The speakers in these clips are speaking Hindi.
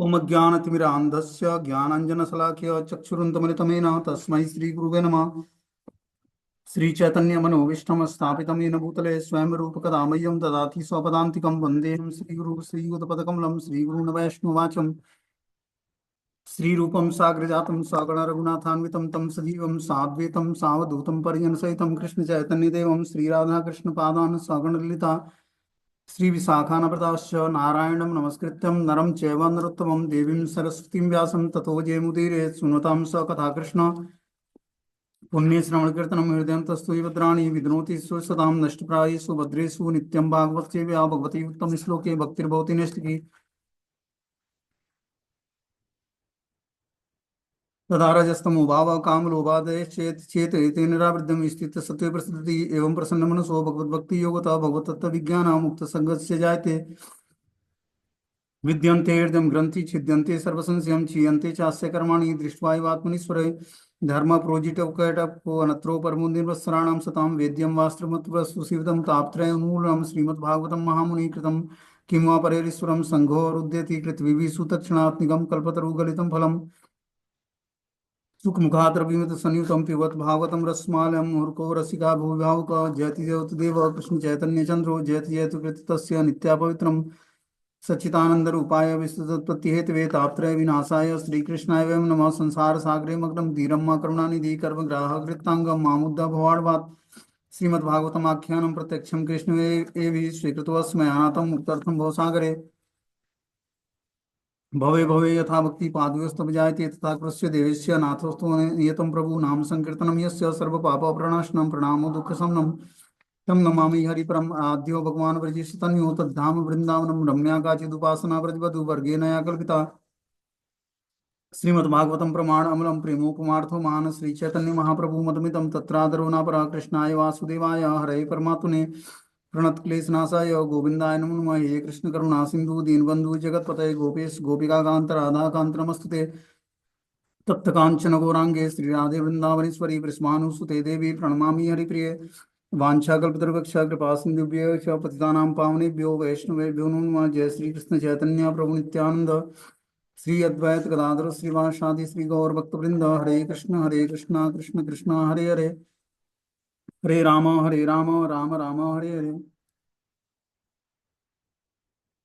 ओम ज्ञानतिमिरान्धस्य ज्ञानाञ्जनशलाकया चक्षुरुन्मिलितमेन तस्मै श्रीगुरुवे नमः। श्रीचैतन्यमनोभीष्टं स्थापितं येन भूतले स्वयं रूपकदा मह्यं ददाति स्वपदान्तिकं वन्देऽहं श्रीगुरुः श्रीयुतपदकमलं श्रीगुरून् वैष्णवाचं श्रीरूपं साग्रजातं सगणरघुनाथान्वितं तं सजीवं साद्वैतं सावधूतं परिजनसहितं कृष्णचैतन्यदेवं श्रीराधाकृष्णपादान् सगणललिता श्रीविशाखानप्रदाश्च नारायणं नमस्कृत्यं नरं चैव नरोत्तमं देवीं सरस्वतीं व्यासं ततो जयमुदीरे सुनतां स कथा कृष्ण पुण्यश्रवणकीर्तनं हृदयन्तस्तु भद्राणि विद्नोति सुसदां नष्टप्रायेषु भद्रेषु नित्यं भागवतसेव्या भगवती उत्तमश्लोके भक्तिर्भवति नैष्टिकी तथा रजस्तमो भाव कामलोभादयश्चेत् चेत् एते निरावृद्धं स्थित सत्त्वे प्रसृति एवं प्रसन्नमनसो भगवद्भक्ति योगतः भगवतत्त्वविज्ञानं मुक्तसङ्गस्य जायते विद्यन्ते हृदयं ग्रन्थि छिद्यन्ते सर्वसंशयं क्षीयन्ते चास्य कर्माणि दृष्ट्वा एवात्मनीश्वरे धर्म प्रोजिटकैटपो अनत्रो परमो निर्वत्सराणां सतां वेद्यं वास्त्रमत्व सुसीवितं तापत्रयमूलं श्रीमद्भागवतं महामुनि कृतं किं वा परेरीश्वरं सङ्घो रुद्यति पृथ्वी सुतक्षणात्मिकं कल्पतरुगलितं फलम् सुखमुखाद्रविमित संयुतं पिबत भागवतं रसमालयं मुहुर्को रसिका भूभावुक जयति जयतुदेव कृष्ण चैतन्य चंद्रो जयति जयतु कृतस्य नित्या पवित्रं सच्चिदानंद रूपाय विस्तृतोत्पत्ति हेतवे तापत्रय विनाशाय श्रीकृष्णाय वयं नमः संसार सागरे मग्नं धीरं मा करुणानिधि कर्मग्राहकृतांगं मामुद्दा भवार्वात् श्रीमद्भागवतमाख्यानं प्रत्यक्षं कृष्ण एवं स्वीकृतवस्मय अनाथं मुक्तर्थं भवसागरे भवे भवे यथा भक्ति पादुस्तव जायते तथा कृष्य देवस्य नाथोस्तु नियतं प्रभु नाम संकीर्तनं यस्य सर्वपापप्रणाशनं प्रणामो दुःखशमनं तं नमामि हरिपरम आद्यो भगवान् व्रजेशतन्यो तद्धाम वृन्दावनं रम्या काचिदुपासना व्रजवधू वर्गेण या कल्पिता श्रीमद्भागवतं प्रमाण अमलं प्रेमोपमार्थो मान श्री चैतन्य महाप्रभु मदमिदं तत्रादरो न परा कृष्णाय वासुदेवाय हरे परमात्मने प्रणतक्लेशनाशाय गोविन्दाय नमो नमः। हे कृष्ण करुणा सिंधु दीनबंधु जगत्पते गोपेश गोपिका कांत राधा कांत नमस्तुते तप्त कांचन गौरांगे श्रीराधे वृंदावनेश्वरी वृष्मानुसुते देवी प्रणमामि हरिप्रिये वाछाकल्पतरुवक्ष कृपा सिंधुभ्य च पतितानां पावनेभ्यो वैष्णवेभ्यो नमो नमः। जय श्री कृष्ण चैतन्य प्रभु नित्यानंद श्री अद्वैत गदाधर श्रीवासादि श्री गौर भक्तवृंद हरे कृष्ण कृष्ण कृष्ण हरे हरे हरे राम राम राम हरे हरे।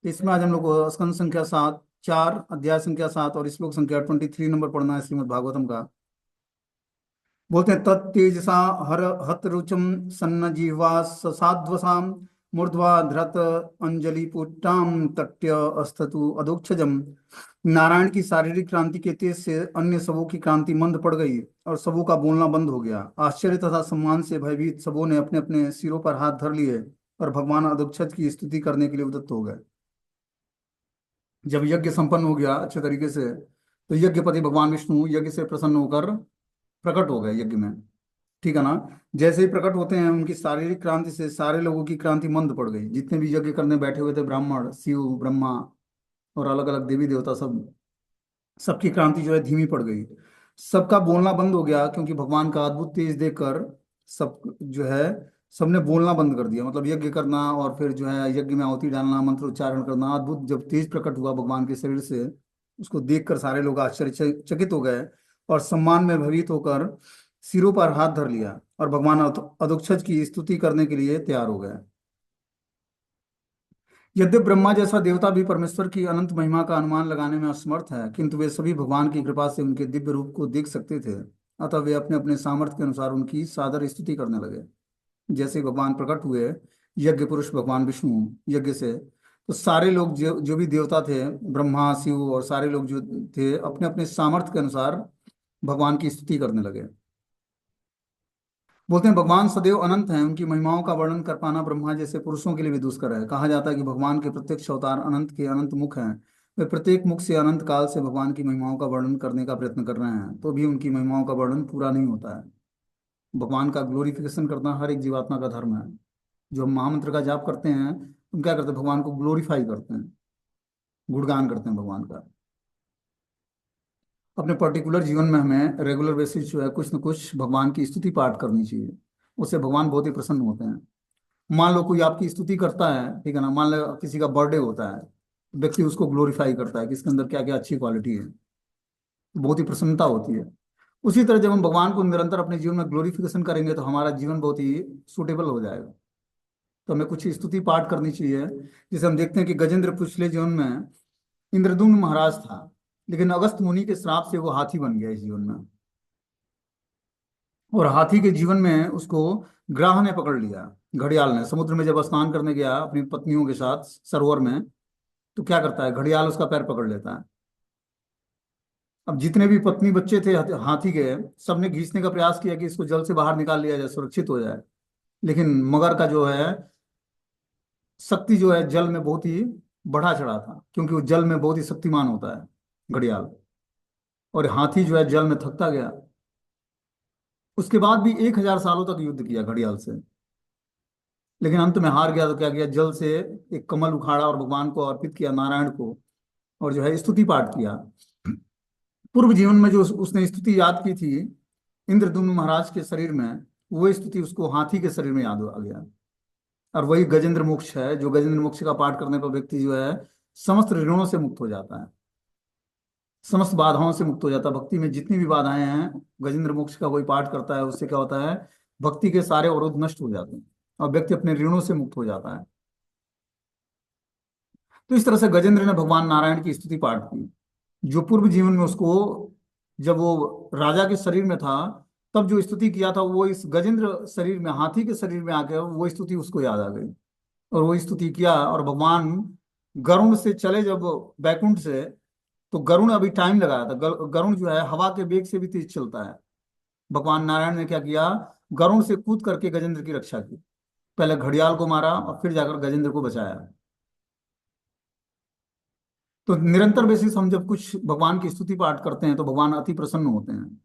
इसमें आज हम लोग को स्कंद संख्या 7 4 अध्याय संख्या 7 और श्लोक संख्या 23 नंबर पढ़ना है श्रीमद् भागवतम का। बोलते हैं तत्तेजसा हर हत रुचम सन्न जिह्वा साध्वसाम मूर्ध्वा धृत अंजलि पुट्टाम तट्य अस्ततु अधोक्षजम। नारायण की शारीरिक क्रांति के तेज से अन्य सबों की क्रांति मंद पड़ गई और सबों का बोलना बंद हो गया। आश्चर्य तथा सम्मान से भयभीत सबों ने अपने अपने सिरों पर हाथ धर लिए और भगवान अधोक्षज की स्तुति करने के लिए उद्यत हो गए। जब यज्ञ संपन्न हो गया अच्छे तरीके से तो यज्ञपति भगवान विष्णु यज्ञ से प्रसन्न होकर प्रकट हो गए यज्ञ में। ठीक है ना। जैसे ही प्रकट होते हैं उनकी शारीरिक क्रांति से सारे लोगों की क्रांति मंद पड़ गई। जितने भी यज्ञ करने बैठे हुए थे ब्राह्मण शिव ब्रह्मा और अलग अलग देवी देवता सबकी क्रांति जो है धीमी पड़ गई। सबका बोलना बंद हो गया क्योंकि भगवान का अद्भुत तेज देखकर सब जो है सबने बोलना बंद कर दिया। मतलब यज्ञ करना और फिर जो है यज्ञ में आहुति डालना मंत्र उच्चारण करना अद्भुत जब तेज प्रकट हुआ भगवान के शरीर से उसको देखकर सारे लोग आश्चर्यचकित हो गए और सम्मान में भयभीत होकर सिरों पर हाथ धर लिया और भगवान अधोक्षज की स्तुति करने के लिए तैयार हो गए। यद्यपि ब्रह्मा जैसा देवता भी परमेश्वर की अनंत महिमा का अनुमान लगाने में असमर्थ है किंतु वे सभी भगवान की कृपा से उनके दिव्य रूप को देख सकते थे। अतः वे अपने अपने सामर्थ्य के अनुसार उनकी सादर स्तुति करने लगे। जैसे ही भगवान प्रकट हुए यज्ञ पुरुष भगवान विष्णु यज्ञ से तो सारे लोग जो भी देवता थे ब्रह्मा शिव और सारे लोग जो थे अपने अपने सामर्थ्य के अनुसार भगवान की स्तुति करने लगे। बोलते हैं भगवान सदैव अनंत हैं उनकी महिमाओं का वर्णन कर पाना ब्रह्मा जैसे पुरुषों के लिए भी दुष्कर है। कहा जाता है कि भगवान के प्रत्यक्ष अवतार अनंत के अनंत मुख हैं। वे प्रत्येक मुख से अनंत काल से भगवान की महिमाओं का वर्णन करने का प्रयत्न कर रहे हैं तो भी उनकी महिमाओं का वर्णन पूरा नहीं होता है। भगवान का ग्लोरिफिकेशन करना हर एक जीवात्मा का धर्म है। जो हम महामंत्र का जाप करते हैं हम क्या करते हैं भगवान को ग्लोरीफाई करते हैं गुणगान करते हैं भगवान का। अपने पर्टिकुलर जीवन में हमें रेगुलर बेसिस जो है कुछ न कुछ भगवान की स्तुति पाठ करनी चाहिए। उससे भगवान बहुत ही प्रसन्न होते हैं। मान लो कोई आपकी स्तुति करता है ठीक है ना। मान लो किसी का बर्थडे होता है व्यक्ति उसको ग्लोरीफाई करता है कि इसके अंदर क्या क्या अच्छी क्वालिटी है, तो बहुत ही प्रसन्नता होती है। उसी तरह जब हम भगवान को निरंतर अपने जीवन में ग्लोरिफिकेशन करेंगे तो हमारा जीवन बहुत ही सूटेबल हो जाएगा। तो हमें कुछ स्तुति पाठ करनी चाहिए। जैसे हम देखते हैं कि गजेंद्र पिछले जीवन में इंद्रदुम्न महाराज था, लेकिन अगस्त मुनि के श्राप से वो हाथी बन गया इस जीवन में। और हाथी के जीवन में उसको ग्राह ने पकड़ लिया। घड़ियाल ने समुद्र में जब स्नान करने गया अपनी पत्नियों के साथ सरोवर में, तो क्या करता है, घड़ियाल उसका पैर पकड़ लेता है। अब जितने भी पत्नी बच्चे थे हाथी के, सबने खींचने का प्रयास किया कि इसको जल से बाहर निकाल लिया जाए, सुरक्षित हो जाए। लेकिन मगर का जो है शक्ति जो है जल में बहुत ही बढ़ा चढ़ा था, क्योंकि वो जल में बहुत ही शक्तिमान होता है घड़ियाल। और हाथी जो है जल में थकता गया। उसके बाद भी 1,000 सालों तक युद्ध किया घड़ियाल से, लेकिन अंत में हार गया। तो क्या किया, जल से एक कमल उखाड़ा और भगवान को अर्पित किया, नारायण को, और जो है स्तुति पाठ किया। पूर्व जीवन में जो उसने स्तुति याद की थी इंद्रदुम्न महाराज के शरीर में, वो स्तुति उसको हाथी के शरीर में याद आ गया। और वही गजेंद्र मोक्ष है, जो गजेंद्र मोक्ष का पाठ करने पर व्यक्ति जो है समस्त ऋणों से मुक्त हो जाता है, समस्त बाधाओं से मुक्त हो जाता है। भक्ति में जितनी भी बाधाएं हैं, गजेंद्र मोक्ष का कोई पाठ करता है उससे क्या होता है, भक्ति के सारे अवरोध नष्ट हो जाते हैं और व्यक्ति अपने ऋणों से मुक्त हो जाता है। तो इस तरह से गजेंद्र ने भगवान नारायण की स्तुति पाठ की। जो पूर्व जीवन में उसको, जब वो राजा के शरीर में था, तब जो स्तुति किया था, वो इस गजेंद्र शरीर में, हाथी के शरीर में आके वो स्तुति उसको याद आ गई। और वो स्तुति किया। और भगवान गरुण से चले जब बैकुंठ से, तो गरुण अभी टाइम लगाया था। गरुण जो है हवा के वेग से भी तेज चलता है। भगवान नारायण ने क्या किया, गरुण से कूद करके गजेंद्र की रक्षा की। पहले घड़ियाल को मारा और फिर जाकर गजेंद्र को बचाया। तो निरंतर बेसिस हम जब कुछ भगवान की स्तुति पाठ करते हैं तो भगवान अति प्रसन्न होते हैं।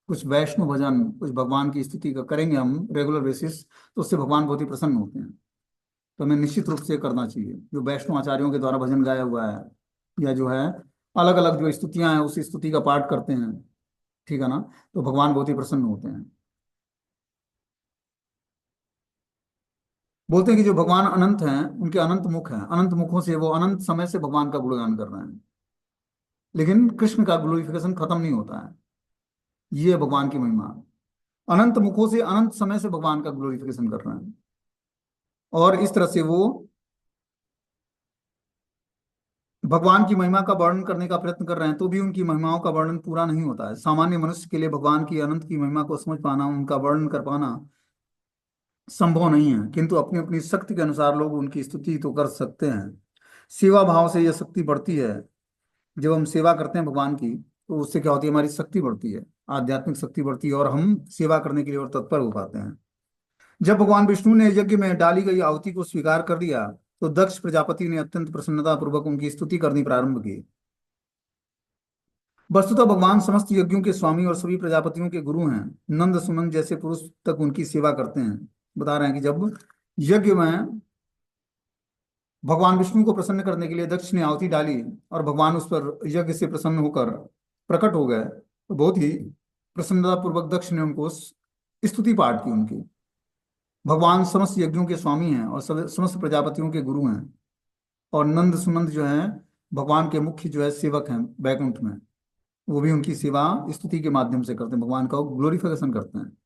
कुछ वैष्णव भजन, कुछ भगवान की स्तुति का करेंगे हम रेगुलर बेसिस, तो उससे भगवान बहुत ही प्रसन्न होते हैं। तो हमें निश्चित रूप से करना चाहिए। जो वैष्णव आचार्यों के द्वारा भजन गाया हुआ है, या जो है अलग अलग जो स्तुतियां हैं उस स्तुति का पाठ करते हैं, ठीक है ना, तो भगवान बहुत ही प्रसन्न होते हैं। बोलते हैं कि जो भगवान अनंत हैं उनके अनंत मुख हैं, अनंत मुखों से वो अनंत समय से भगवान का गुणगान कर रहे हैं। लेकिन कृष्ण का ग्लोरिफिकेशन खत्म नहीं होता है। ये है भगवान की महिमा। अनंत मुखों से अनंत समय से भगवान का ग्लोरिफिकेशन कर रहे हैं। और इस तरह से वो भगवान की महिमा का वर्णन करने का प्रयत्न कर रहे हैं, तो भी उनकी महिमाओं का वर्णन पूरा नहीं होता है। सामान्य मनुष्य के लिए भगवान की अनंत की महिमा को समझ पाना, उनका वर्णन कर पाना संभव नहीं है। किंतु अपनी अपनी शक्ति के अनुसार लोग उनकी स्तुति तो कर सकते हैं। सेवा भाव से यह शक्ति बढ़ती है। जब हम सेवा करते हैं भगवान की, तो उससे क्या होती है, हमारी शक्ति बढ़ती है, आध्यात्मिक शक्ति बढ़ती है, और हम सेवा करने के लिए और तत्पर हो पाते हैं। जब भगवान विष्णु ने यज्ञ में डाली गई आहुति को स्वीकार कर लिया, तो दक्ष प्रजापति ने अत्यंत प्रसन्नता पूर्वक उनकी स्तुति करनी प्रारंभ की। वस्तुतः भगवान समस्त यज्ञों के स्वामी और सभी प्रजापतियों के गुरु हैं। नंद सुनंद जैसे पुरुष तक उनकी सेवा करते हैं। बता रहे हैं कि जब यज्ञ में भगवान विष्णु को प्रसन्न करने के लिए दक्ष ने आहुति डाली और भगवान उस पर यज्ञ से प्रसन्न होकर प्रकट हो गए, तो बहुत ही प्रसन्नता पूर्वक दक्ष ने उनको स्तुति पाठ की उनकी। भगवान समस्त यज्ञों के स्वामी हैं और समस्त प्रजापतियों के गुरु हैं। और नंद सुनंद जो हैं भगवान के मुख्य जो है सेवक हैं बैकुंठ में। वो भी उनकी सेवा स्तुति के माध्यम से करते हैं, भगवान का ग्लोरिफिकेशन करते हैं।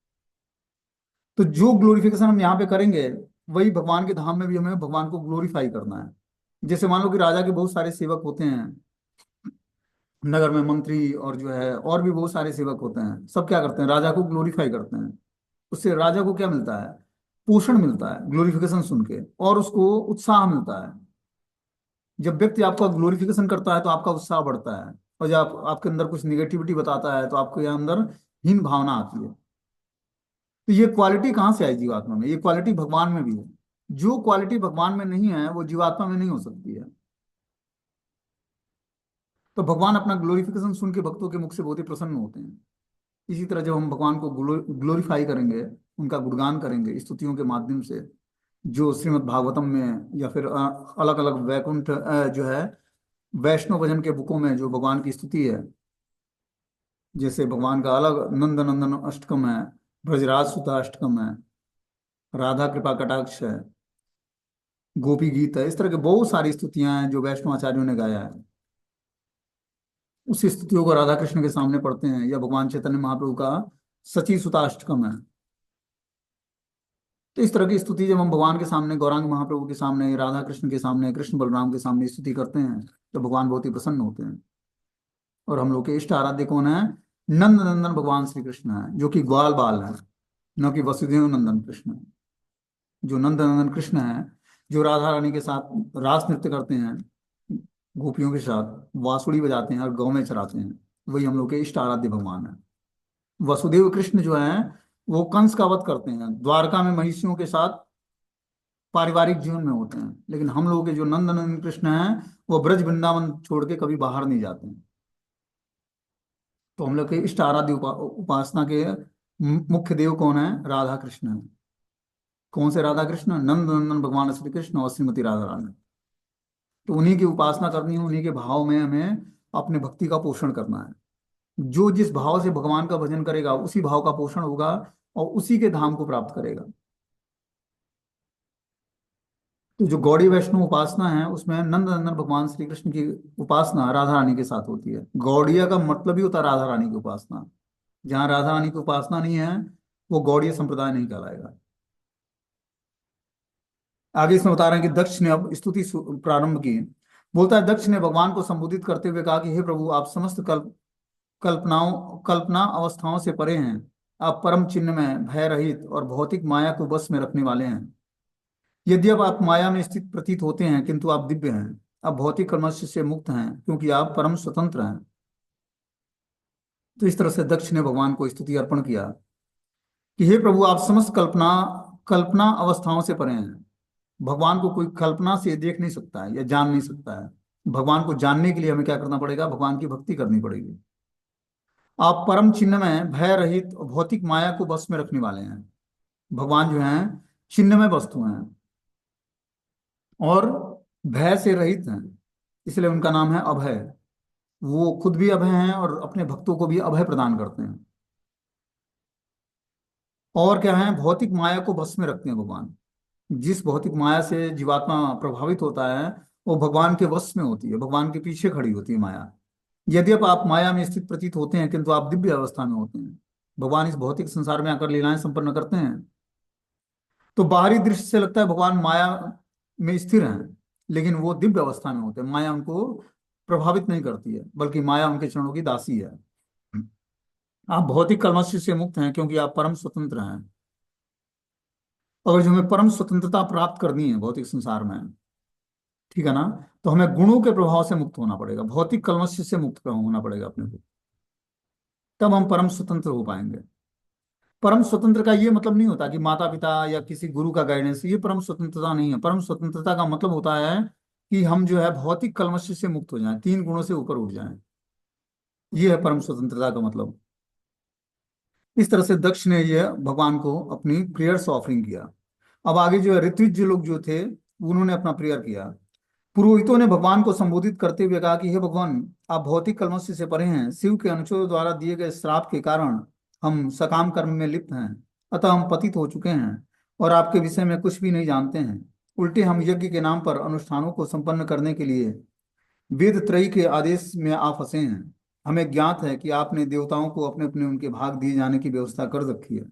तो जो ग्लोरिफिकेशन हम यहाँ पे करेंगे, वही भगवान के धाम में भी हमें भगवान को ग्लोरीफाई करना है। जैसे मान लो कि राजा के बहुत सारे सेवक होते हैं नगर में, मंत्री और जो है और भी बहुत सारे सेवक होते हैं। सब क्या करते हैं, राजा को ग्लोरीफाई करते हैं। उससे राजा को क्या मिलता है, पोषण मिलता है ग्लोरिफिकेशन सुन के, और उसको उत्साह मिलता है। जब व्यक्ति आपका ग्लोरिफिकेशन करता है तो आपका उत्साह बढ़ता है। और जब आपके अंदर कुछ निगेटिविटी बताता है तो आपके अंदर हीन भावना आती है। तो ये क्वालिटी कहाँ से आई जीवात्मा में, ये क्वालिटी भगवान में भी है। जो क्वालिटी भगवान में नहीं है वो जीवात्मा में नहीं हो सकती है। तो भगवान अपना ग्लोरिफिकेशन सुन के भक्तों के मुख से बहुत ही प्रसन्न होते हैं। इसी तरह जब हम भगवान को ग्लोरीफाई करेंगे, उनका गुणगान करेंगे स्तुतियों के माध्यम से, जो श्रीमद् भागवतम में या फिर अलग अलग वैकुंठ जो है वैष्णव भजन के बुकों में जो भगवान की स्तुति है, जैसे भगवान का अलग नंद नंदन अष्टकम है, ब्रजराज सुता अष्टकम है, राधा कृपा कटाक्ष है, गोपी गीत है, इस तरह के बहुत सारी स्तुतियां हैं जो वैष्णव आचार्यों ने गाया है। उसी स्तुतियों को राधा कृष्ण के सामने पढ़ते हैं, या भगवान चैतन्य महाप्रभु का सची सुताष्टकम है। तो इस तरह की स्तुति जब हम भगवान के सामने, गौरांग महाप्रभु के सामने, राधा कृष्ण के सामने, कृष्ण बलराम के सामने स्तुति करते हैं, तो भगवान बहुत ही प्रसन्न होते हैं। और हम लोग के इष्ट आराध्य कौन है? नंद नंदन भगवान श्री कृष्ण है, जो कि ग्वाल बाल है, न कि वसुदेव नंदन कृष्ण है। जो नंद नंदन कृष्ण है, जो राधा रानी के साथ रास नृत्य करते हैं, गोपियों के साथ बांसुरी बजाते हैं और गौ में चराते हैं, वही हम लोग के इष्ट आराध्य भगवान है। वसुदेव कृष्ण जो है, वो कंस का वध करते हैं, द्वारका में महिषियों के साथ पारिवारिक जीवन में होते हैं। लेकिन हम लोग के जो नंद नंदन कृष्ण हैं, वो ब्रज वृंदावन छोड़ के कभी बाहर नहीं जाते हैं। तो हम लोग के इष्ट आराध्य उपासना के मुख्य देव कौन है? राधा कृष्ण है। कौन से राधा कृष्ण? नंद नंदन भगवान श्री कृष्ण और श्रीमती राधा रानी। तो उन्हीं की उपासना करनी है, उन्हीं के भाव में हमें अपने भक्ति का पोषण करना है। जो जिस भाव से भगवान का भजन करेगा, उसी भाव का पोषण होगा और उसी के धाम को प्राप्त करेगा। तो जो गौड़ी वैष्णव उपासना है, उसमें नंद नंदन भगवान श्री कृष्ण की उपासना राधा रानी के साथ होती है। गौड़िया का मतलब ही होता है राधा रानी की उपासना। जहाँ राधा रानी की उपासना नहीं है, वो गौड़ीय संप्रदाय नहीं कहलाएगा। आगे इसमें बता रहे हैं कि दक्ष ने अब स्तुति प्रारंभ की। बोलता है, दक्ष ने भगवान को संबोधित करते हुए कहा कि हे प्रभु, आप समस्त कल्पना अवस्थाओं से परे हैं। आप परम चिन्ह में भय रहित और भौतिक माया को बस में रखने वाले हैं। यद्यप आप माया में स्थित प्रतीत होते हैं, किंतु आप दिव्य हैं। आप भौतिक कर्मश से मुक्त हैं, क्योंकि आप परम स्वतंत्र हैं। तो इस तरह से दक्ष ने भगवान को स्तुति अर्पण किया कि हे प्रभु, आप समस्त कल्पना अवस्थाओं से परे हैं। भगवान को कोई कल्पना से देख नहीं सकता है या जान नहीं सकता है। भगवान को जानने के लिए हमें क्या करना पड़ेगा? भगवान की भक्ति करनी पड़ेगी। आप परम चिन्ह में भय रहित और भौतिक माया को बस में रखने वाले हैं। भगवान जो हैं, चिन्ह में वस्तु हैं और भय से रहित हैं, इसलिए उनका नाम है अभय। वो खुद भी अभय हैं और अपने भक्तों को भी अभय प्रदान करते हैं। और क्या है? भौतिक माया को बस में रखते हैं भगवान। जिस भौतिक माया से जीवात्मा प्रभावित होता है, वो भगवान के वश में होती है, भगवान के पीछे खड़ी होती है माया। यद्यप आप माया में स्थित प्रतीत होते हैं, किंतु आप दिव्य अवस्था में होते हैं। भगवान इस भौतिक संसार में आकर लीलाएं संपन्न करते हैं। तो बाहरी दृष्टि से लगता है भगवान माया में स्थिर हैं, लेकिन वो दिव्य अवस्था में होते हैं। माया उनको प्रभावित नहीं करती है, बल्कि माया उनके चरणों की दासी है। आप भौतिक कलमश से मुक्त हैं, क्योंकि आप परम स्वतंत्र हैं। अगर जो हमें परम स्वतंत्रता प्राप्त करनी है भौतिक संसार में, ठीक है ना, तो हमें गुणों के प्रभाव से मुक्त होना पड़ेगा, भौतिक कलमश से मुक्त होना पड़ेगा अपने को। तब हम परम स्वतंत्र हो पाएंगे। परम स्वतंत्र का ये मतलब नहीं होता कि माता पिता या किसी गुरु का गाइडेंस, ये परम स्वतंत्रता नहीं है। परम स्वतंत्रता का मतलब होता है कि हम जो है भौतिक कलमश से मुक्त हो जाएं, तीन गुणों से ऊपर उठ जाएं। ये है परम स्वतंत्रता का मतलब। इस तरह से दक्ष ने यह भगवान को अपनी प्रेयर्स ऑफरिंग किया। अब आगे जो है ऋत्विज लोग जो थे, उन्होंने अपना प्रेयर किया। पुरोहितों ने भगवान को संबोधित करते हुए कहा कि हे भगवान, आप भौतिक कलमश से परे हैं। शिव के अनुचरों द्वारा दिए गए श्राप के कारण हम सकाम कर्म में लिप्त हैं, अतः हम पतित हो चुके हैं और आपके विषय में कुछ भी नहीं जानते हैं। उल्टे हम यज्ञ के नाम पर अनुष्ठानों को संपन्न करने के लिए वेद त्रयी के आदेश में आ फंसे हैं। हमें ज्ञात है कि आपने देवताओं को अपने अपने उनके भाग दिए जाने की व्यवस्था कर रखी है।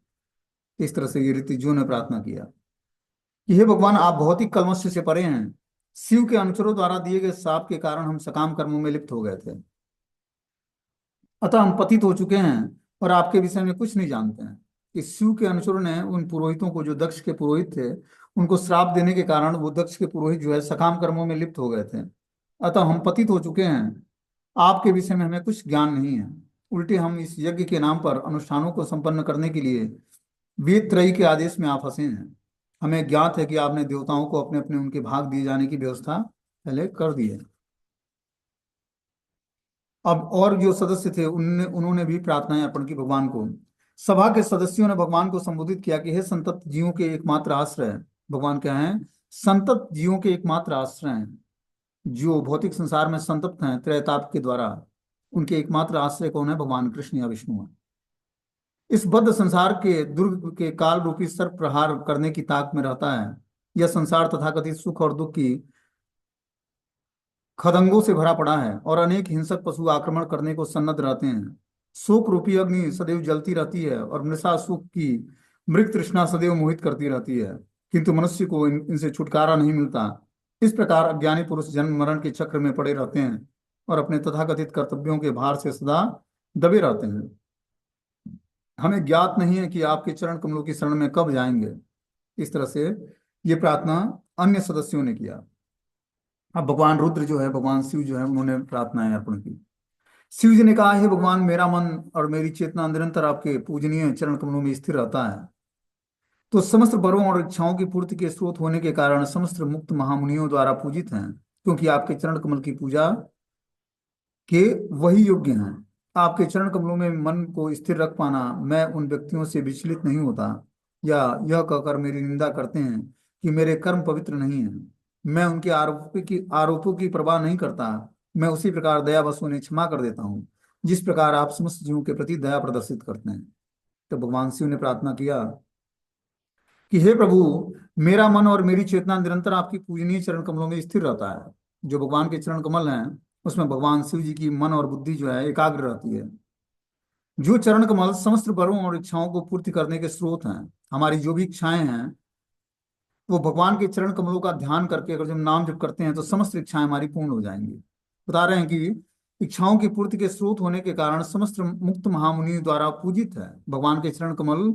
इस तरह से ये ऋतिज्यों ने प्रार्थना किया कि हे भगवान, आप भौतिक कलमश से परे हैं। शिव के अनुचरों द्वारा दिए गए श्राप के कारण हम सकाम कर्मों में लिप्त हो गए थे, अतः हम पतित हो चुके हैं और आपके विषय में कुछ नहीं जानते हैं। कि शिव के अनुचरों ने उन पुरोहितों को, जो दक्ष के पुरोहित थे, उनको श्राप देने के कारण वो दक्ष के पुरोहित जो है सकाम कर्मों में लिप्त हो गए थे। अतः हम पतित हो चुके हैं, आपके विषय में हमें कुछ ज्ञान नहीं है। उल्टे हम इस यज्ञ के नाम पर अनुष्ठानों को संपन्न करने के लिए वेद त्रयी के आदेश में आप फंसे हैं। हमें ज्ञात है कि आपने देवताओं को अपने अपने उनके भाग दिए जाने की व्यवस्था पहले कर दी है। अब और जो सदस्य थे, उनने उन्होंने भी प्रार्थनाएं अर्पण की भगवान को। सभा के सदस्यों ने भगवान को संबोधित किया कि हे संतप्त जीवों के एकमात्र आश्रय। भगवान क्या है? संतप्त जीवों के एकमात्र आश्रय हैं। जो भौतिक संसार में संतप्त हैं त्रैताप के द्वारा, उनके एकमात्र आश्रय कौन है? भगवान कृष्ण या विष्णु है। इस बद्ध संसार के दुर्ग के काल रूपी सर्प प्रहार करने की ताक में रहता है। यह संसार तथाकथित सुख और दुख की खदंगों से भरा पड़ा है और अनेक हिंसक पशु आक्रमण करने को सन्नद्ध रहते हैं। शोक रूपी अग्नि सदैव जलती रहती है और मृषा सुख की मृग तृष्णा सदैव मोहित करती रहती है, किंतु मनुष्य को इनसे छुटकारा नहीं मिलता। इस प्रकार अज्ञानी पुरुष जन्म मरण के चक्र में पड़े रहते हैं और अपने तथाकथित कर्तव्यों के भार से सदा दबे रहते हैं। हमें ज्ञात नहीं है कि आपके चरण कमलों की शरण में कब जाएंगे। इस तरह से ये प्रार्थना अन्य सदस्यों ने किया। अब भगवान रुद्र जो है, भगवान शिव जो है, उन्होंने प्रार्थनाएं अर्पण की। शिव जी ने कहा, हे भगवान, मेरा मन और मेरी चेतना निरंतर आपके पूजनीय चरण कमलों में स्थिर रहता है। तो समस्त वरों और इच्छाओं की पूर्ति के स्रोत होने के कारण समस्त मुक्त महामुनियों द्वारा पूजित हैं, क्योंकि आपके चरण कमल की पूजा के वही योग्य हैं। आपके चरण कमलों में मन को स्थिर रख पाना, मैं उन व्यक्तियों से विचलित नहीं होता या यह कहकर मेरी निंदा करते हैं कि मेरे कर्म पवित्र नहीं है, मैं उनके आरोपों की परवाह नहीं करता। मैं उसी प्रकार दयावश उन्हें क्षमा कर देता हूँ, जिस प्रकार आप समस्त जीवों के प्रति दया प्रदर्शित करते हैं। तो भगवान शिव ने प्रार्थना किया कि हे प्रभु, मेरा मन और मेरी चेतना निरंतर आपकी पूजनीय चरण कमलों में स्थिर रहता है। जो भगवान के चरण कमल हैं, उसमें भगवान शिव जी की मन और बुद्धि जो है एकाग्र रहती है। जो चरण कमल समस्त वरों और इच्छाओं को पूर्ति करने के स्रोत हैं, हमारी जो भी इच्छाएं हैं, वो भगवान के चरण कमलों का ध्यान करके अगर जब नाम जप करते हैं तो समस्त इच्छाएं हमारी पूर्ण हो जाएंगी। बता रहे हैं कि इच्छाओं की पूर्ति के स्रोत होने के कारण समस्त मुक्त महामुनियों द्वारा पूजित है। भगवान के चरण कमल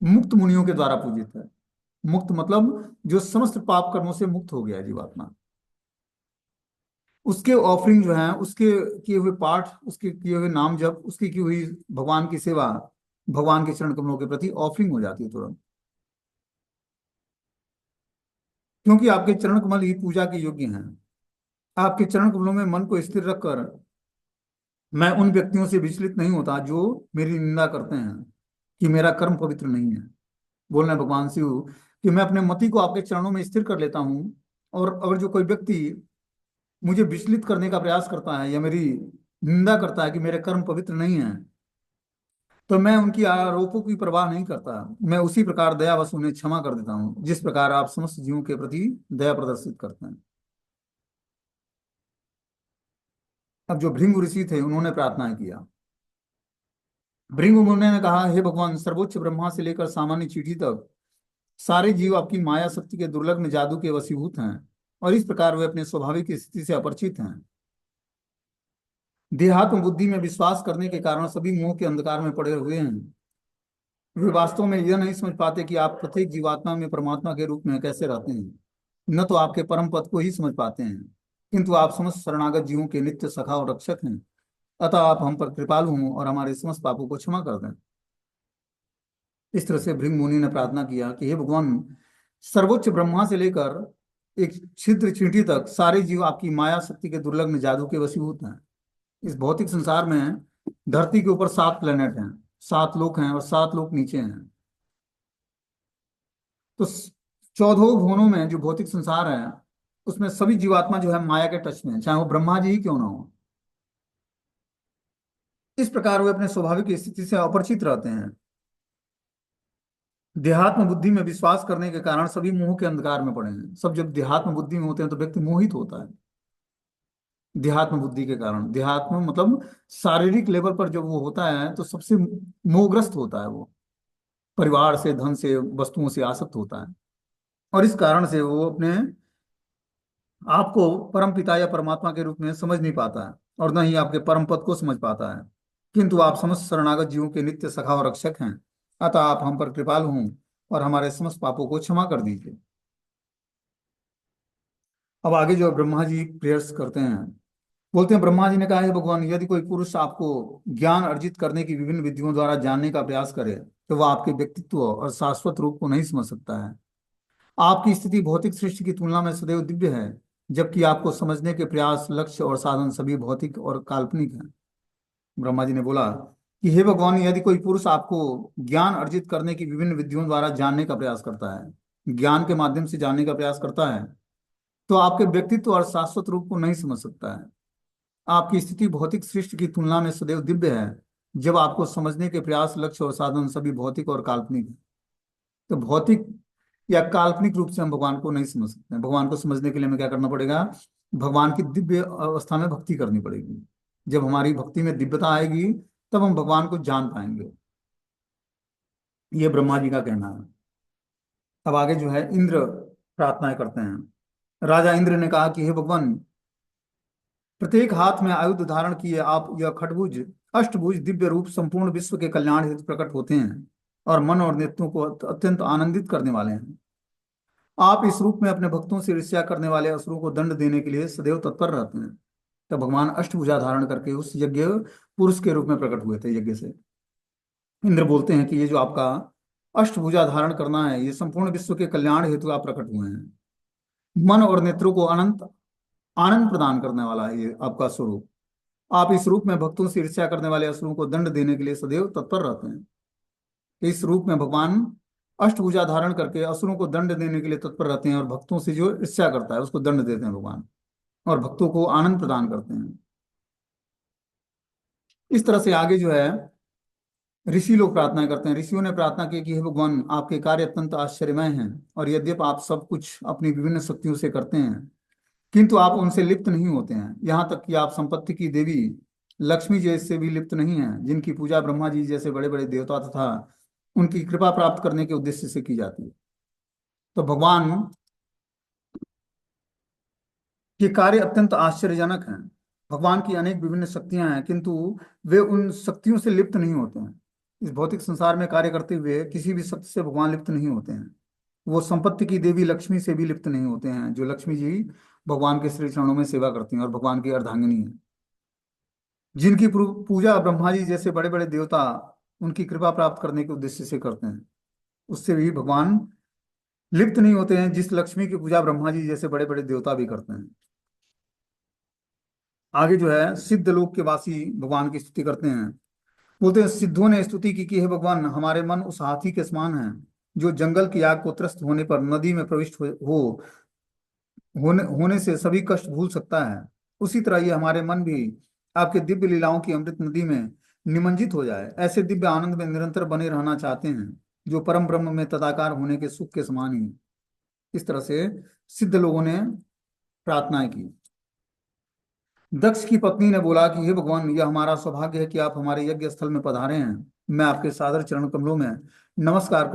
मुक्त मुनियों के द्वारा पूजित है। मुक्त मतलब जो समस्त पाप कर्मों से मुक्त हो गया जीवात्मा, उसके ऑफरिंग जो है, उसके किए हुए पाठ, उसके किए हुए नाम जप, उसकी की हुई भगवान की सेवा, भगवान के चरण कमलों के प्रति ऑफरिंग हो जाती है तुरंत। क्योंकि आपके चरण कमल ही पूजा के योग्य हैं। आपके चरण कमलों में मन को स्थिर रखकर मैं उन व्यक्तियों से विचलित नहीं होता जो मेरी निंदा करते हैं कि मेरा कर्म पवित्र नहीं है। बोलना है भगवान शिव कि मैं अपने मति को आपके चरणों में स्थिर कर लेता हूँ, और अगर जो कोई व्यक्ति मुझे विचलित करने का प्रयास करता है या मेरी निंदा करता है कि मेरे कर्म पवित्र नहीं है, तो मैं उनकी आरोपों की परवाह नहीं करता। मैं उसी प्रकार दयावश उन्हें क्षमा कर देता हूँ, जिस प्रकार आप समस्त जीवों के प्रति दया प्रदर्शित करते हैं। अब जो भृंग ऋषि थे, उन्होंने प्रार्थना किया। भृंग मुनि ने कहा, हे भगवान, सर्वोच्च ब्रह्मा से लेकर सामान्य चींटी तक सारे जीव आपकी माया शक्ति के दुर्लभ में जादू के वशीभूत हैं, और इस प्रकार वे अपने स्वाभाविक स्थिति से अपरिचित हैं। देहात्म बुद्धि में विश्वास करने के कारण सभी मोह के अंधकार में पड़े हुए हैं। वे वास्तव में यह नहीं समझ पाते कि आप प्रत्येक जीवात्मा में परमात्मा के रूप में कैसे रहते हैं, न तो आपके परम पद को ही समझ पाते हैं, किंतु आप समस्त शरणागत जीवों के नित्य सखा और रक्षक हैं। अतः आप हम पर कृपालु हों और हमारे समस्त पापों को क्षमा कर दें। इस तरह से भृंग मुनि ने प्रार्थना किया कि हे भगवान, सर्वोच्च ब्रह्मा से लेकर एक छिद्र चींटी तक सारे जीव आपकी माया शक्ति के दुर्लभ में जादू के वशीभूत हैं। इस भौतिक संसार में धरती के ऊपर 7 प्लेनेट हैं, 7 लोक हैं और 7 लोक नीचे हैं। तो 14 भुवनों में जो भौतिक संसार है, उसमें सभी जीवात्मा जो है माया के टच में है, चाहे वो ब्रह्मा जी ही क्यों ना हो। इस प्रकार वे अपने स्वाभाविक स्थिति से अपरिचित रहते हैं। देहात्म बुद्धि में विश्वास करने के कारण सभी मोह के अंधकार में पड़े हैं। सब जब देहात्म बुद्धि में होते हैं तो व्यक्ति मोहित होता है। देहात्म बुद्धि के कारण, देहात्म मतलब शारीरिक लेवल पर जब वो होता है तो सबसे मोहग्रस्त होता है। वो परिवार से, धन से, वस्तुओं से आसक्त होता है, और इस कारण से वो अपने आपको परम पिता या परमात्मा के रूप में समझ नहीं पाता है, और न ही आपके परम पद को समझ पाता है। किंतु आप समस्त शरणागत जीवों के नित्य सखा और रक्षक हैं। अतः आप हम पर कृपालु हों और हमारे समस्त पापों को क्षमा कर दीजिए। अब आगे जो ब्रह्मा जी प्रेयर्स करते हैं, बोलते हैं, ब्रह्मा जी ने कहा, है भगवान, यदि कोई पुरुष आपको ज्ञान अर्जित करने की विभिन्न विधियों द्वारा जानने का प्रयास करे तो वह आपके व्यक्तित्व और शाश्वत रूप को नहीं समझ सकता है। आपकी स्थिति भौतिक सृष्टि की तुलना में सदैव दिव्य है, जबकि आपको समझने के प्रयास, लक्ष्य और साधन सभी भौतिक और काल्पनिक हैं। ब्रह्मा जी ने बोला कि हे भगवान, यदि कोई पुरुष आपको ज्ञान अर्जित करने की विभिन्न विधियों द्वारा जानने का प्रयास करता है, ज्ञान के माध्यम से जानने का प्रयास करता है, तो आपके व्यक्तित्व और शाश्वत रूप को नहीं समझ सकता है। आपकी स्थिति भौतिक सृष्टि की तुलना में सदैव दिव्य है, जब आपको समझने के प्रयास, लक्ष्य और साधन सभी भौतिक और काल्पनिक है। तो भौतिक या काल्पनिक रूप से हम भगवान को नहीं समझ सकते हैं। भगवान को समझने के लिए हमें क्या करना पड़ेगा? भगवान की दिव्य अवस्था में भक्ति करनी पड़ेगी। जब हमारी भक्ति में दिव्यता आएगी तब हम भगवान को जान पाएंगे। ये ब्रह्मा जी का कहना है। अब आगे जो है इंद्र प्रार्थनाएं करते हैं। राजा इंद्र ने कहा कि हे भगवान, प्रत्येक हाथ में आयुध धारण किए आप यह खटभुज अष्टभुज दिव्य रूप संपूर्ण विश्व के कल्याण हेतु प्रकट होते हैं और मन और नेत्रों को अत्यंत आनंदित करने वाले हैं। आप इस रूप में अपने भक्तों से ईर्ष्या करने वाले असुरों को दंड देने के लिए सदैव तत्पर रहते हैं। तब भगवान अष्टभुजा धारण करके उस यज्ञ पुरुष के रूप में प्रकट हुए थे यज्ञ से। इंद्र बोलते हैं कि ये जो आपका अष्टभुजा धारण करना है, ये संपूर्ण विश्व के कल्याण हेतु आप प्रकट हुए हैं। मन और नेत्रों को अनंत आनंद प्रदान करने वाला है ये आपका स्वरूप। आप इस रूप में भक्तों से ईर्ष्या करने वाले असुरों को दंड देने के लिए सदैव तत्पर रहते हैं। इस रूप में भगवान अष्टभुजा धारण करके असुरों को दंड देने के लिए तत्पर रहते हैं और भक्तों से जो ईर्ष्या करता है उसको दंड देते हैं भगवान, और भक्तों को आनंद प्रदान करते हैं। इस तरह से आगे जो है ऋषि लोग प्रार्थना करते हैं। ऋषियों ने प्रार्थना की कि हे भगवान, आपके कार्य अत्यंत आश्चर्यमय हैं और यद्यपि आप सब कुछ अपनी विभिन्न शक्तियों से करते हैं किंतु आप उनसे लिप्त नहीं होते हैं। यहाँ तक कि आप संपत्ति की देवी लक्ष्मी जी से भी लिप्त नहीं हैं, जिनकी पूजा ब्रह्मा जी जैसे बड़े बड़े देवता तथा उनकी कृपा प्राप्त करने के उद्देश्य से की जाती है। तो भगवान के कार्य अत्यंत आश्चर्यजनक हैं। भगवान की अनेक विभिन्न शक्तियां हैं किंतु वे उन शक्तियों से लिप्त नहीं होते हैं। इस भौतिक संसार में कार्य करते हुए किसी भी शक्ति से भगवान लिप्त नहीं होते हैं। वो संपत्ति की देवी लक्ष्मी से भी लिप्त नहीं होते हैं, जो लक्ष्मी जी भगवान के श्री चरणों में सेवा करती हैं और भगवान की अर्धांगिनी है। जिनकी पूजा ब्रह्मा जी जैसे बड़े बड़े देवता उनकी कृपा प्राप्त करने के उद्देश्य से करते हैं, उससे भी भगवान लिप्त नहीं होते हैं, जिस लक्ष्मी की पूजा ब्रह्मा जी जैसे बड़े बड़े देवता भी करते हैं। आगे जो है सिद्ध लोक के वासी भगवान की स्तुति करते हैं। बोलते हैं सिद्धों ने स्तुति की कि हे भगवान, हमारे मन उस हाथी के समान हैं जो जंगल की आग को त्रस्त होने पर नदी में प्रविष्ट होने से सभी कष्ट भूल सकता है। उसी तरह ये हमारे मन भी आपके दिव्य लीलाओं की अमृत नदी में निमज्जित हो जाए। ऐसे दिव्य आनंद में निरंतर बने रहना चाहते हैं जो परम ब्रह्म में तदाकार होने के सुख के समान ही है। इस तरह से सिद्ध लोगों ने प्रार्थनाएं की। दक्ष की पत्नी ने बोला कि हे भगवान, यह हमारा सौभाग्य है कि आप हमारे यज्ञ स्थल में पधारे हैं। मैं आपके सादर चरण कमलों में नमस्कार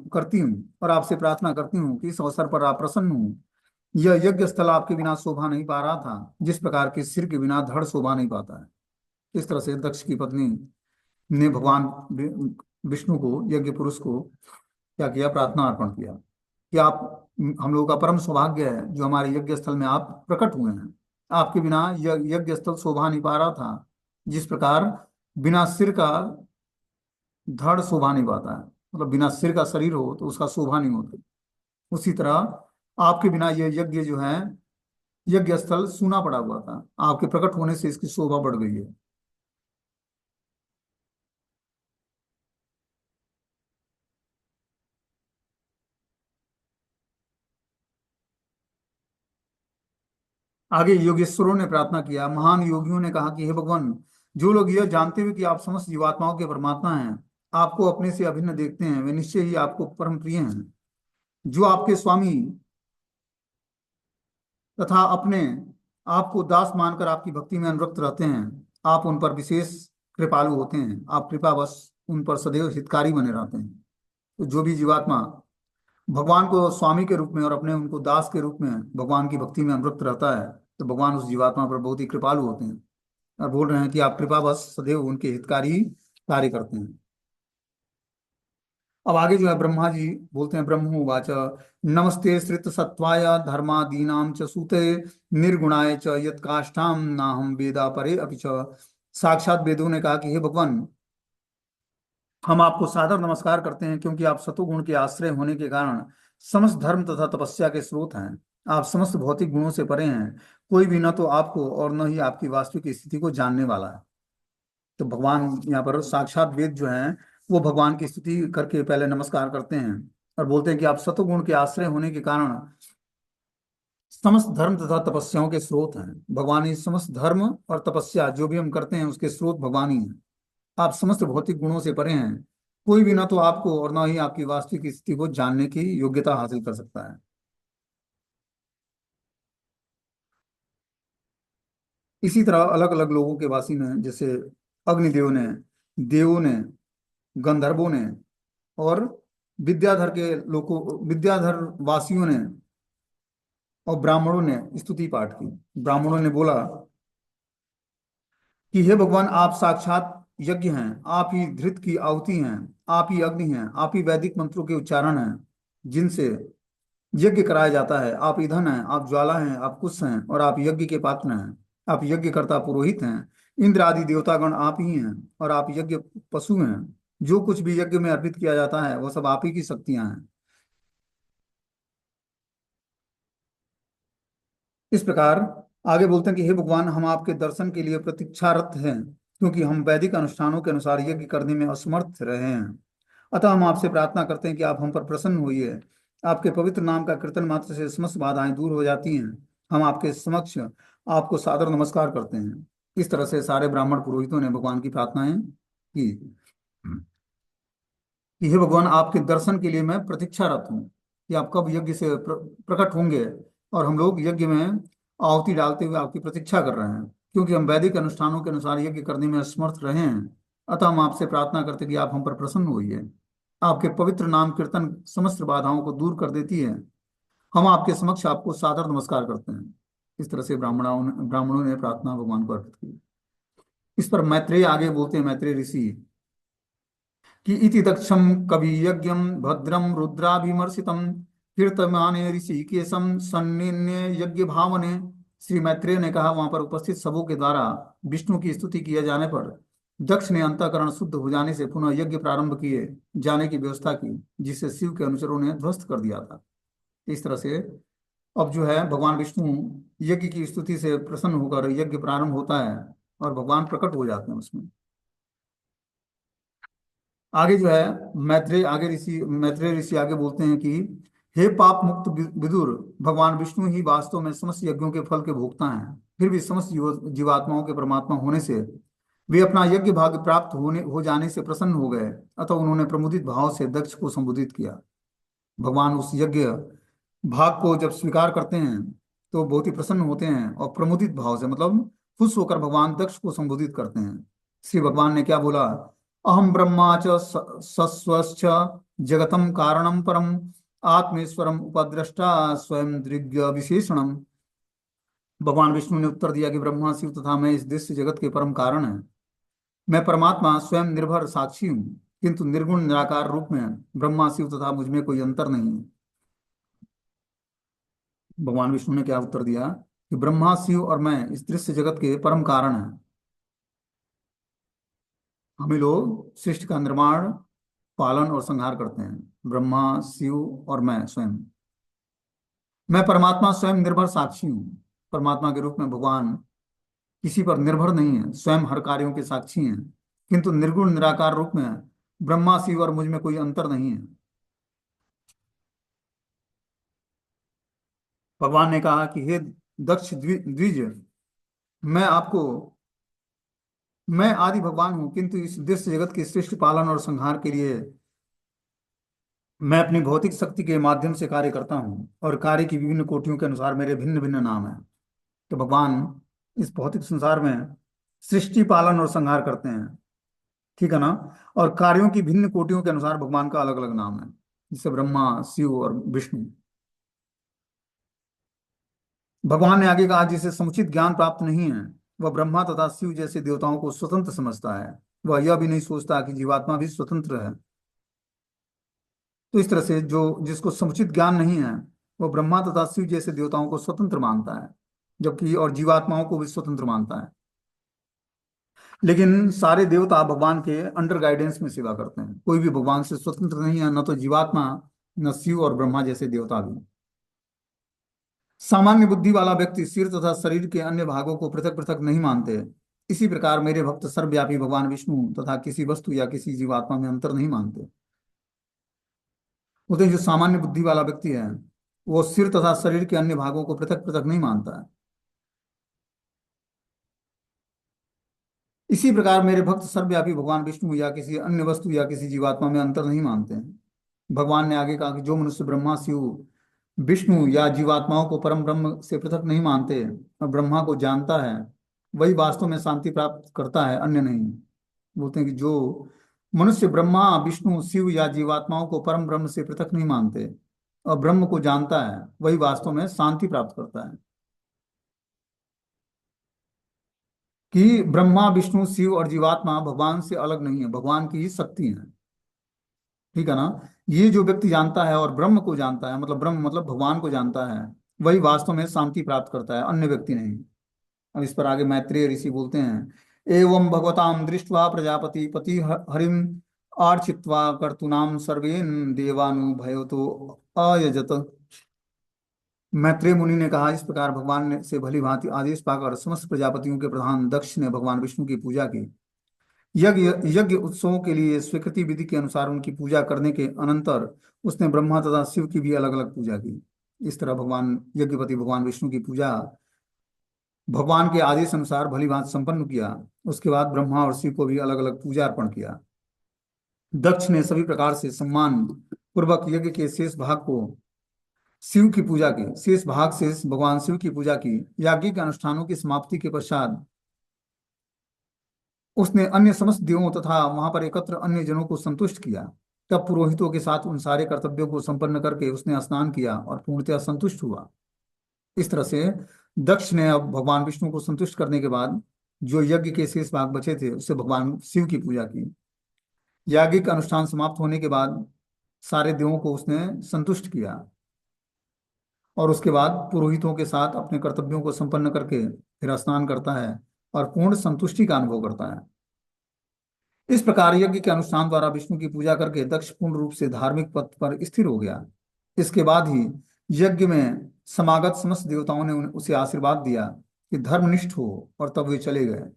करती हूँ और आपसे प्रार्थना करती हूँ कि इस अवसर पर आप प्रसन्न हूँ। यह यज्ञ स्थल आपके बिना शोभा नहीं पा रहा था, जिस प्रकार के सिर के बिना धड़ शोभा नहीं पाता है। इस तरह से दक्ष की पत्नी ने भगवान विष्णु को, यज्ञ पुरुष को क्या किया? प्रार्थना अर्पण किया कि आप, हम लोगों का परम सौभाग्य है जो हमारे यज्ञ स्थल में आप प्रकट हुए हैं। आपके बिना यह यज्ञ स्थल शोभा नहीं पा रहा था, जिस प्रकार बिना सिर का धड़ शोभा नहीं पाता है, मतलब बिना सिर का शरीर हो तो उसका शोभा नहीं होती। उसी तरह आपके बिना यह यज्ञ जो है, यज्ञ स्थल सूना पड़ा हुआ था। आपके प्रकट होने से इसकी शोभा बढ़ गई है। आगे योगेश्वरों ने प्रार्थना किया। महान योगियों ने कहा कि हे भगवान, जो लोग यह जानते हुए कि आप समस्त जीवात्माओं के परमात्मा हैं, आपको अपने से अभिन्न देखते हैं, वे निश्चय ही आपको परम प्रिय हैं। जो आपके स्वामी तथा अपने आपको दास मानकर आपकी भक्ति में अनुरक्त रहते हैं, आप उन पर विशेष कृपालु होते हैं। आप कृपावश उन पर सदैव हितकारी बने रहते हैं। तो जो भी जीवात्मा भगवान को स्वामी के रूप में और अपने उनको दास के रूप में भगवान की भक्ति में अनुरक्त रहता है, तो भगवान उस जीवात्मा पर बहुत ही कृपालु होते हैं और बोल रहे हैं कि आप कृपावश सदैव उनके हितकारी कार्य करते हैं। अब आगे जो है ब्रह्मा जी बोलते हैं, ब्रह्मोवाच नमस्ते श्रित सत्वाय धर्मादीनाम च सूते निर्गुणाय च यत् काष्ठाम नाहम वेदा परे अपि च। साक्षात वेदों ने कहा कि हे भगवान, हम आपको सादर नमस्कार करते हैं क्योंकि आप सतोगुण के आश्रय होने के कारण समस्त धर्म तथा तपस्या के स्रोत हैं। आप समस्त भौतिक गुणों से परे हैं। कोई भी न तो आपको और न ही आपकी वास्तविक स्थिति को जानने वाला है। तो भगवान यहाँ पर साक्षात वेद जो हैं वो भगवान की स्तुति करके पहले नमस्कार करते हैं और बोलते हैं कि आप सतोगुण के आश्रय होने के कारण समस्त धर्म तथा तपस्याओं के स्रोत हैं। भगवान ही समस्त धर्म और तपस्या जो भी हम करते हैं उसके स्रोत भगवान ही हैं। आप समस्त भौतिक गुणों से परे हैं। कोई भी ना तो आपको और ना ही आपकी वास्तविक स्थिति को जानने की योग्यता हासिल कर सकता है। इसी तरह अलग अलग लोगों के वासी ने, जैसे अग्निदेव ने, देवों ने, गंधर्वों ने और विद्याधर के लोगों, विद्याधर वासियों ने और ब्राह्मणों ने स्तुति पाठ की। ब्राह्मणों ने बोला कि हे भगवान, आप साक्षात यज्ञ हैं, आप ही धृत की आहुति हैं, आप ही अग्नि हैं, आप ही वैदिक मंत्रों के उच्चारण हैं जिनसे यज्ञ कराया जाता है। आप ईंधन हैं, आप ज्वाला हैं, आप कुश हैं और आप यज्ञ के पात्र हैं। आप यज्ञकर्ता पुरोहित हैं। इंद्र आदि देवतागण आप ही हैं और आप यज्ञ पशु हैं। जो कुछ भी यज्ञ में अर्पित किया जाता है वह सब आप ही की शक्तियां हैं। इस प्रकार आगे बोलते हैं कि हे भगवान, हम आपके दर्शन के लिए प्रतीक्षारत हैं, क्योंकि हम वैदिक अनुष्ठानों के अनुसार यज्ञ करने में असमर्थ रहे हैं। अतः हम आपसे प्रार्थना करते हैं कि आप हम पर प्रसन्न होइए। आपके पवित्र नाम का कीर्तन मात्र से समस्त बाधाएं दूर हो जाती हैं। हम आपके समक्ष आपको सादर नमस्कार करते हैं। इस तरह से सारे ब्राह्मण पुरोहितों ने भगवान की प्रार्थनाएं की कि हे भगवान, आपके दर्शन के लिए मैं प्रतीक्षारत हूँ कि आप कब यज्ञ से प्रकट होंगे, और हम लोग यज्ञ में आहुति डालते हुए आपकी प्रतीक्षा कर रहे हैं, क्योंकि हम वैदिक अनुष्ठानों के अनुसार यज्ञ करने में असमर्थ रहे हैं। अतः हम आपसे प्रार्थना करते हैं कि आप हम पर प्रसन्न होइए। आपके पवित्र नाम कीर्तन समस्त बाधाओं को दूर कर देती है। हम आपके समक्ष आपको सादर नमस्कार करते हैं। इस तरह से ब्राह्मणों ने प्रार्थना भगवान को अर्पित की। इस पर मैत्रेय आगे बोलते हैं, मैत्रेय ऋषि, कि इति दक्षम कवि यज्ञम भद्रम रुद्राभिमर्शितम कीर्तमाने ऋषिकेशम सन्निन्य यज्ञ भावने। श्री मैत्रेय ने कहा, वहां पर उपस्थित सबों के द्वारा विष्णु की स्तुति किए जाने पर दक्ष ने अंतःकरण शुद्ध हो जाने से पुनः यज्ञ प्रारंभ किए जाने की व्यवस्था की, जिसे शिव के अनुचरों ने ध्वस्त कर दिया था। इस तरह से अब जो है भगवान विष्णु यज्ञ की स्तुति से प्रसन्न होकर यज्ञ प्रारंभ होता है और भगवान प्रकट हो जाते हैं उसमें। आगे जो है मैत्रेय ऋषि आगे बोलते हैं कि हे पाप मुक्त विदुर, भगवान विष्णु ही वास्तव में समस्त यज्ञों के फल के भोक्ता हैं। फिर भी समस्त जीवात्माओं के परमात्मा होने से वे अपना यज्ञ भाग प्राप्त होने हो जाने से प्रसन्न हो गए। अतः उन्होंने प्रमुदित भाव से दक्ष को संबोधित किया। भगवान उस यज्ञ भाग को जब स्वीकार करते हैं तो बहुत ही प्रसन्न होते हैं और प्रमुदित भाव से, मतलब खुश होकर भगवान दक्ष को संबोधित करते हैं। श्री भगवान ने क्या बोला? अहम ब्रह्मा च सस्वश्च जगतम कारणम परम आत्मेश्वरम उपद्रष्टा स्वयं दृग्य विशेषणम। भगवान विष्णु ने उत्तर दिया कि ब्रह्मा, शिव तथा मैं इस दृश्य जगत के परम कारण है। मैं परमात्मा स्वयं निर्भर साक्षी हूँ, किंतु निर्गुण निराकार रूप में ब्रह्मा, शिव तथा मुझ में कोई अंतर नहीं है। भगवान विष्णु ने क्या उत्तर दिया कि ब्रह्मा, शिव और मैं इस दृश्य जगत के परम कारण हैं। हम ही लोग सृष्टि का निर्माण, पालन और संहार करते हैं। ब्रह्मा, शिव और मैं स्वयं। मैं परमात्मा स्वयं निर्भर साक्षी हूँ। परमात्मा के रूप में भगवान किसी पर निर्भर नहीं है, स्वयं हर कार्यों के साक्षी हैं। किंतु निर्गुण निराकार रूप में ब्रह्मा, शिव और मुझ में कोई अंतर नहीं है। भगवान ने कहा कि हे दक्ष द्विज, मैं आपको मैं आदि भगवान हूँ, किंतु इस दृश्य जगत के सृष्टि, पालन और संहार के लिए मैं अपनी भौतिक शक्ति के माध्यम से कार्य करता हूँ, और कार्य की विभिन्न कोटियों के अनुसार मेरे भिन्न भिन्न नाम हैं। तो भगवान इस भौतिक संसार में सृष्टि, पालन और संहार करते हैं, ठीक है ना। और कार्यों की भिन्न कोटियों के अनुसार भगवान का अलग अलग नाम है, जैसे ब्रह्मा, शिव और विष्णु। भगवान ने आगे कहा, जिसे समुचित ज्ञान प्राप्त नहीं है वह ब्रह्मा तथा शिव जैसे देवताओं को स्वतंत्र समझता है। वह यह भी नहीं सोचता कि जीवात्मा भी स्वतंत्र है। तो इस तरह से जो जिसको समुचित ज्ञान नहीं है वह ब्रह्मा तथा शिव जैसे देवताओं को स्वतंत्र मानता है, जबकि और जीवात्माओं को भी स्वतंत्र मानता है। लेकिन सारे देवता भगवान के अंडर गाइडेंस में सेवा करते हैं। कोई भी भगवान से स्वतंत्र नहीं है, न तो जीवात्मा, न शिव और ब्रह्मा जैसे देवता भी। सामान्य बुद्धि वाला व्यक्ति सिर तथा शरीर के अन्य भागों को पृथक पृथक नहीं मानते। इसी प्रकार मेरे भक्त सर्वव्यापी भगवान विष्णु तथा किसी वस्तु या किसी जीवात्मा में अंतर नहीं मानते। उसे जो सामान्य बुद्धि वाला व्यक्ति है वो सिर तथा शरीर के अन्य भागों को पृथक पृथक नहीं मानता है। इसी प्रकार मेरे भक्त सर्वव्यापी भगवान विष्णु या किसी अन्य वस्तु या किसी जीवात्मा में अंतर नहीं मानते हैं। भगवान ने आगे कहा कि जो मनुष्य ब्रह्मा, शिव, विष्णु या जीवात्माओं को परम ब्रह्म से पृथक नहीं मानते और ब्रह्मा को जानता है, वही वास्तव में शांति प्राप्त करता है, अन्य नहीं। बोलते हैं कि जो मनुष्य ब्रह्मा, विष्णु, शिव या जीवात्माओं को परम ब्रह्म से पृथक नहीं मानते और ब्रह्म को जानता है, वही वास्तव में शांति प्राप्त करता है। कि ब्रह्मा, विष्णु, शिव और जीवात्मा भगवान से अलग नहीं है, भगवान की ही शक्ति है। ठीक है ना। ये जो व्यक्ति जानता है और ब्रह्म को जानता है, मतलब ब्रह्म मतलब भगवान को जानता है, वही वास्तव में शांति प्राप्त करता है, अन्य व्यक्ति नहीं। अब इस पर आगे मैत्रेय ऋषि बोलते हैं, एवं भगवताम दृष्ट्वा प्रजापति पति हरिम आर्चित्वा कर्तूनाम सर्वेन देवानुभयो तो अयजत। मैत्रेय मुनि ने कहा, इस प्रकार भगवान ने से भली भांति आदेश पाकर समस्त प्रजापतियों के प्रधान दक्ष ने भगवान विष्णु की पूजा की। यज्ञ यज्ञ उत्सवों के लिए स्वीकृति विधि के अनुसार उनकी पूजा करने के अनंतर उसने ब्रह्मा तथा शिव की भी अलग अलग पूजा की। इस तरह भगवान यज्ञपति भगवान विष्णु की पूजा भगवान के आदेश अनुसार भली भांति संपन्न किया। उसके बाद ब्रह्मा और शिव को भी अलग अलग पूजा अर्पण किया। दक्ष ने सभी प्रकार से सम्मान पूर्वक यज्ञ के शेष भाग को शिव की पूजा की, शेष भाग से भगवान शिव की पूजा की। याज्ञिक अनुष्ठानों की समाप्ति के पश्चात उसने अन्य समस्त देवों तथा वहां पर एकत्र अन्य जनों को संतुष्ट किया। तब पुरोहितों के साथ उन सारे कर्तव्यों को संपन्न करके उसने स्नान किया और पूर्णतः संतुष्ट हुआ। इस तरह से दक्ष ने अब भगवान विष्णु को संतुष्ट करने के बाद जो यज्ञ के शेष भाग बचे थे उससे भगवान शिव की पूजा की। याज्ञिक अनुष्ठान समाप्त होने के बाद सारे देवों को उसने संतुष्ट किया और उसके बाद पुरोहितों के साथ अपने कर्तव्यों को संपन्न करके फिर स्नान करता है और पूर्ण संतुष्टि का अनुभव करता है। इस प्रकार यज्ञ के अनुष्ठान द्वारा विष्णु की पूजा करके दक्ष पूर्ण रूप से धार्मिक पथ पर स्थिर हो गया। इसके बाद ही यज्ञ में समागत समस्त देवताओं ने उसे आशीर्वाद दिया कि धर्मनिष्ठ हो, और तब वे चले गए।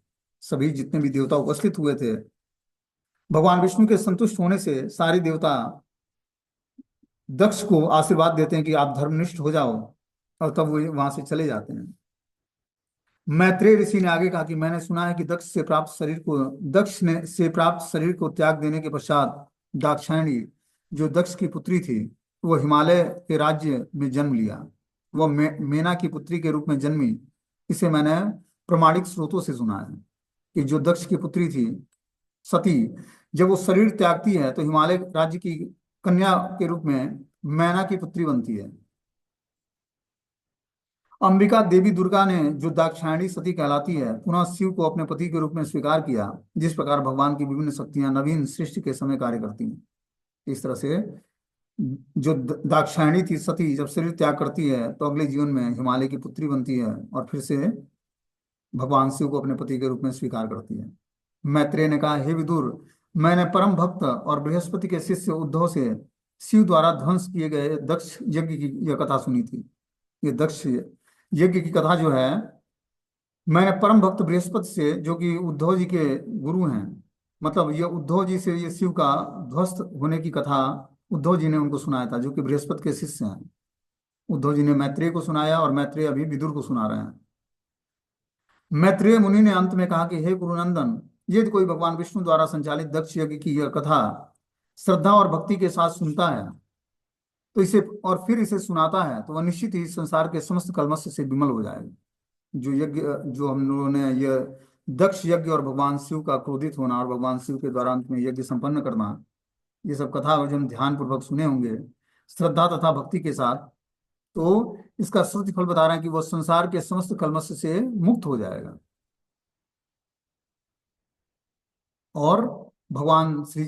सभी जितने भी देवता उपस्थित हुए थे, भगवान विष्णु के संतुष्ट होने से सारे देवता दक्ष को आशीर्वाद देते हैं कि आप धर्मनिष्ठ हो जाओ, और तब वो वहां से चले जाते हैं। मैत्रेय ऋषि ने आगे कहा कि मैंने सुना है कि दक्ष ने से प्राप्त शरीर को त्याग देने के पश्चात दाक्षायणी, जो दक्ष की पुत्री थी, वो हिमालय के राज्य में जन्म लिया। वह मेना की पुत्री के रूप में जन्मी। इसे मैंने प्रमाणिक स्रोतों से सुना है कि जो दक्ष की पुत्री थी सती, जब वो शरीर त्यागती है तो हिमालय राज्य की कन्या के रूप में मैना की पुत्री बनती है। अंबिका देवी दुर्गा ने, जो दाक्षायणी सती कहलाती है, पुनः शिव को अपने पति के रूप में स्वीकार किया। जिस प्रकार भगवान की विभिन्न शक्तियां नवीन सृष्टि के समय कार्य करती हैं, इस तरह से जो दाक्षायणी थी सती, जब शरीर त्याग करती है तो अगले जीवन में हिमालय की पुत्री बनती है और फिर से भगवान शिव को अपने पति के रूप में स्वीकार करती है। मैत्रेय ने कहा, हे विदुर, मैंने परम भक्त और बृहस्पति के शिष्य उद्धव से शिव द्वारा ध्वंस किए गए दक्ष यज्ञ की यह कथा सुनी थी। ये दक्ष यज्ञ की कथा जो है, मैंने परम भक्त बृहस्पति से, जो कि उद्धव जी के गुरु हैं, मतलब ये उद्धव जी से ये शिव का ध्वस्त होने की कथा उद्धव जी ने उनको सुनाया था, जो कि बृहस्पति के शिष्य हैं। उद्धव जी ने मैत्रेय को सुनाया और मैत्रेय अभी विदुर को सुना रहे हैं। मैत्रेय मुनि ने अंत में कहा कि हे गुरुनंदन, यदि कोई भगवान विष्णु द्वारा संचालित दक्ष यज्ञ की यह कथा श्रद्धा और भक्ति के साथ सुनता है तो इसे, और फिर इसे सुनाता है, तो वह निश्चित ही संसार के समस्त कलमश से विमल हो जाएगा। जो यज्ञ, जो हम लोगों ने यह दक्ष यज्ञ और भगवान शिव का क्रोधित होना और भगवान शिव के द्वारा अंत में यज्ञ संपन्न करना, ये सब कथा जो हम ध्यान पूर्वक सुने होंगे श्रद्धा तथा भक्ति के साथ, तो इसका श्रुति फल बता रहे हैं कि वह संसार के समस्त कलमश से मुक्त हो जाएगा और भगवान श्री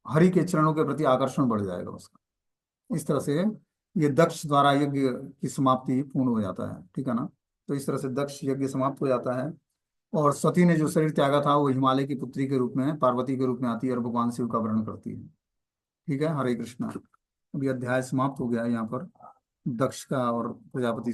हरि के चरणों के प्रति आकर्षण बढ़ जाएगा उसका। इस तरह से ये दक्ष द्वारा यज्ञ की समाप्ति पूर्ण हो जाता है। ठीक है ना। तो इस तरह से दक्ष यज्ञ समाप्त हो जाता है और सती ने जो शरीर त्यागा था वो हिमालय की पुत्री के रूप में, पार्वती के रूप में आती है और भगवान शिव का वर्ण करती है। ठीक है। हरे कृष्णा। अभी अध्याय समाप्त हो गया है यहाँ पर दक्ष का और प्रजापति